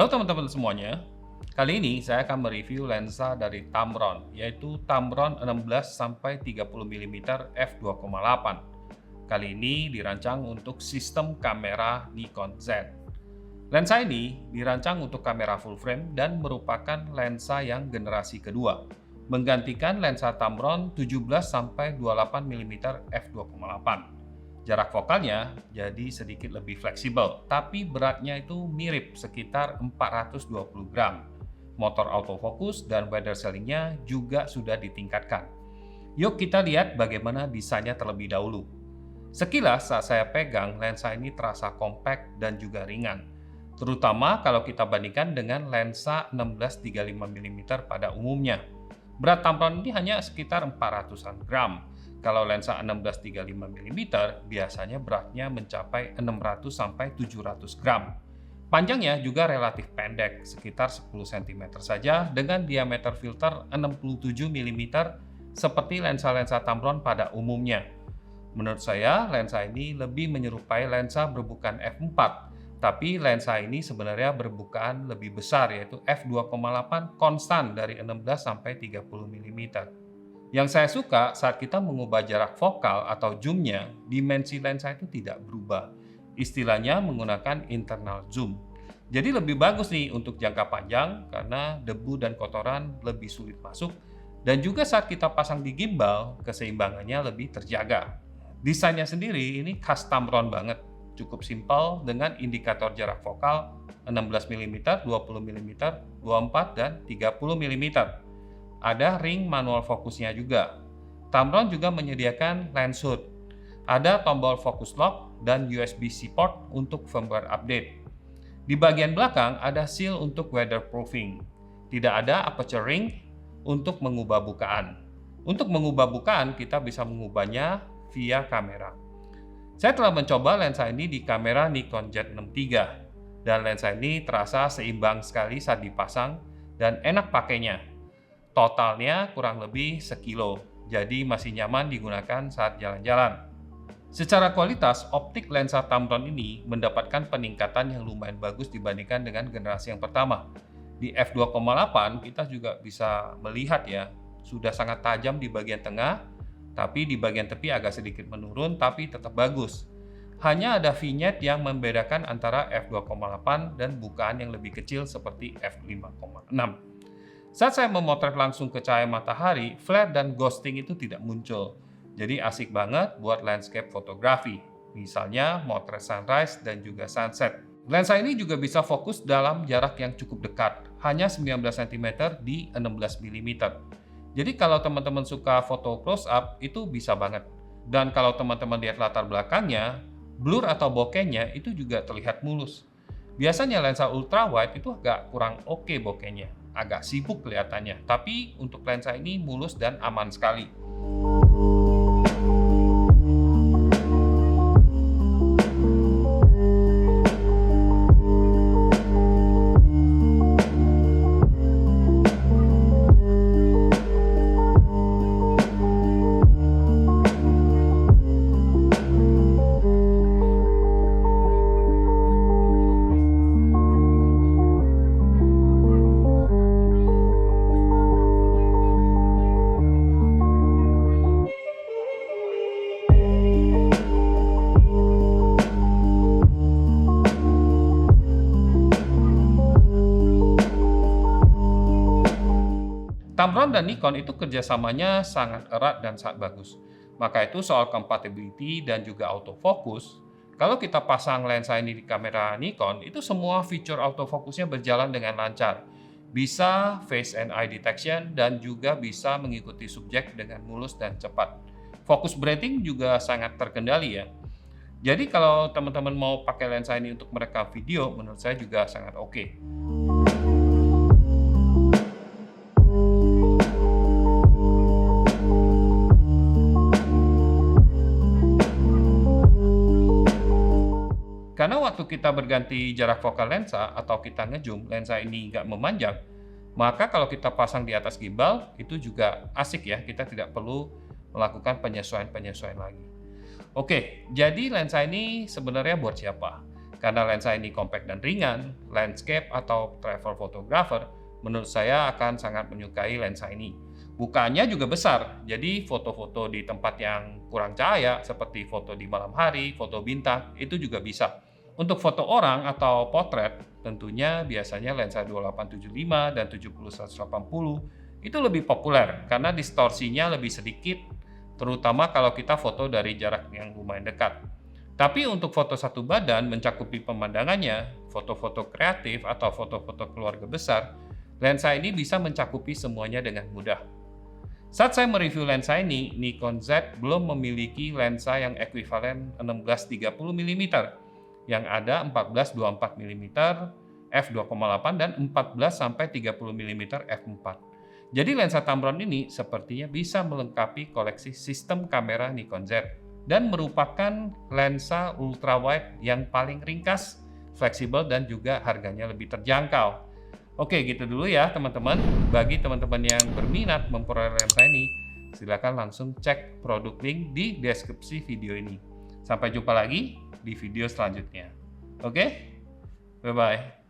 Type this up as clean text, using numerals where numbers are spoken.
Halo teman-teman semuanya, kali ini saya akan mereview lensa dari Tamron, yaitu Tamron 16-30 mm f2,8. Kali ini dirancang untuk sistem kamera Nikon Z. Lensa ini dirancang untuk kamera full frame dan merupakan lensa yang generasi kedua, menggantikan lensa Tamron 17-28 mm f2,8. Jarak fokalnya jadi sedikit lebih fleksibel, tapi beratnya itu mirip sekitar 420 gram. Motor autofocus dan weather sealing-nya juga sudah ditingkatkan. Yuk kita lihat bagaimana desainnya terlebih dahulu. Sekilas saat saya pegang, lensa ini terasa kompak dan juga ringan. Terutama kalau kita bandingkan dengan lensa 16-35 mm pada umumnya. Berat Tamron ini hanya sekitar 400-an gram. Kalau lensa 16-35 mm biasanya beratnya mencapai 600-700 gram. Panjangnya juga relatif pendek, sekitar 10 cm saja dengan diameter filter 67 mm seperti lensa-lensa Tamron pada umumnya. Menurut saya, lensa ini lebih menyerupai lensa berbukaan f4, tapi lensa ini sebenarnya berbukaan lebih besar, yaitu f2,8 konstan dari 16-30 mm. Yang saya suka saat kita mengubah jarak fokal atau zoomnya, dimensi lensa itu tidak berubah. Istilahnya menggunakan internal zoom. Jadi lebih bagus nih untuk jangka panjang karena debu dan kotoran lebih sulit masuk. Dan juga saat kita pasang di gimbal, keseimbangannya lebih terjaga. Desainnya sendiri ini khas Tamron banget. Cukup simpel dengan indikator jarak fokal 16 mm, 20 mm, 24 dan 30 mm. Ada ring manual fokusnya juga. Tamron juga menyediakan lens hood. Ada tombol focus lock dan USB-C port untuk firmware update. Di bagian belakang ada seal untuk weatherproofing. Tidak ada aperture ring untuk mengubah bukaan. Untuk mengubah bukaan, kita bisa mengubahnya via kamera. Saya telah mencoba lensa ini di kamera Nikon Z6 III. Dan lensa ini terasa seimbang sekali saat dipasang dan enak pakainya. Totalnya kurang lebih sekilo, jadi masih nyaman digunakan saat jalan-jalan. Secara kualitas, optik lensa Tamron ini mendapatkan peningkatan yang lumayan bagus dibandingkan dengan generasi yang pertama. Di f2,8 kita juga bisa melihat ya, sudah sangat tajam di bagian tengah, tapi di bagian tepi agak sedikit menurun, tapi tetap bagus. Hanya ada vignette yang membedakan antara f2,8 dan bukaan yang lebih kecil seperti f5,6. Saat saya memotret langsung ke cahaya matahari, flare dan ghosting itu tidak muncul. Jadi asik banget buat landscape fotografi, misalnya motret sunrise dan juga sunset. Lensa ini juga bisa fokus dalam jarak yang cukup dekat, hanya 19 cm di 16 mm. Jadi kalau teman-teman suka foto close up, itu bisa banget. Dan kalau teman-teman lihat latar belakangnya, blur atau bokehnya itu juga terlihat mulus. Biasanya lensa ultrawide itu agak kurang oke bokehnya, agak sibuk kelihatannya, tapi untuk lensa ini mulus dan aman sekali. Tamron dan Nikon itu kerjasamanya sangat erat dan sangat bagus. Maka itu soal compatibility dan juga autofocus, kalau kita pasang lensa ini di kamera Nikon, itu semua fitur autofokusnya berjalan dengan lancar. Bisa face and eye detection dan juga bisa mengikuti subjek dengan mulus dan cepat. Focus breathing juga sangat terkendali ya. Jadi kalau teman-teman mau pakai lensa ini untuk merekam video, menurut saya juga sangat oke. Karena waktu kita berganti jarak fokal lensa atau kita ngezoom, lensa ini nggak memanjang, maka kalau kita pasang di atas gimbal, itu juga asik ya, kita tidak perlu melakukan penyesuaian-penyesuaian lagi. Oke, jadi lensa ini sebenarnya buat siapa? Karena lensa ini compact dan ringan, landscape atau travel photographer menurut saya akan sangat menyukai lensa ini. Bukaannya juga besar, jadi foto-foto di tempat yang kurang cahaya seperti foto di malam hari, foto bintang, itu juga bisa. Untuk foto orang atau potret, tentunya biasanya lensa 2875 dan 70-180 itu lebih populer karena distorsinya lebih sedikit, terutama kalau kita foto dari jarak yang lumayan dekat. Tapi untuk foto satu badan mencakupi pemandangannya, foto-foto kreatif atau foto-foto keluarga besar, lensa ini bisa mencakupi semuanya dengan mudah. Saat saya mereview lensa ini, Nikon Z belum memiliki lensa yang ekuivalen 16-30 mm, yang ada 14-24 mm f2,8 dan 14-30 mm f4. Jadi lensa Tamron ini sepertinya bisa melengkapi koleksi sistem kamera Nikon Z dan merupakan lensa ultrawide yang paling ringkas, fleksibel, dan juga harganya lebih terjangkau. Oke, gitu dulu ya teman-teman. Bagi teman-teman yang berminat memperoleh lensa ini, silakan langsung cek produk link di deskripsi video ini. Sampai jumpa lagi di video selanjutnya. Oke, bye-bye.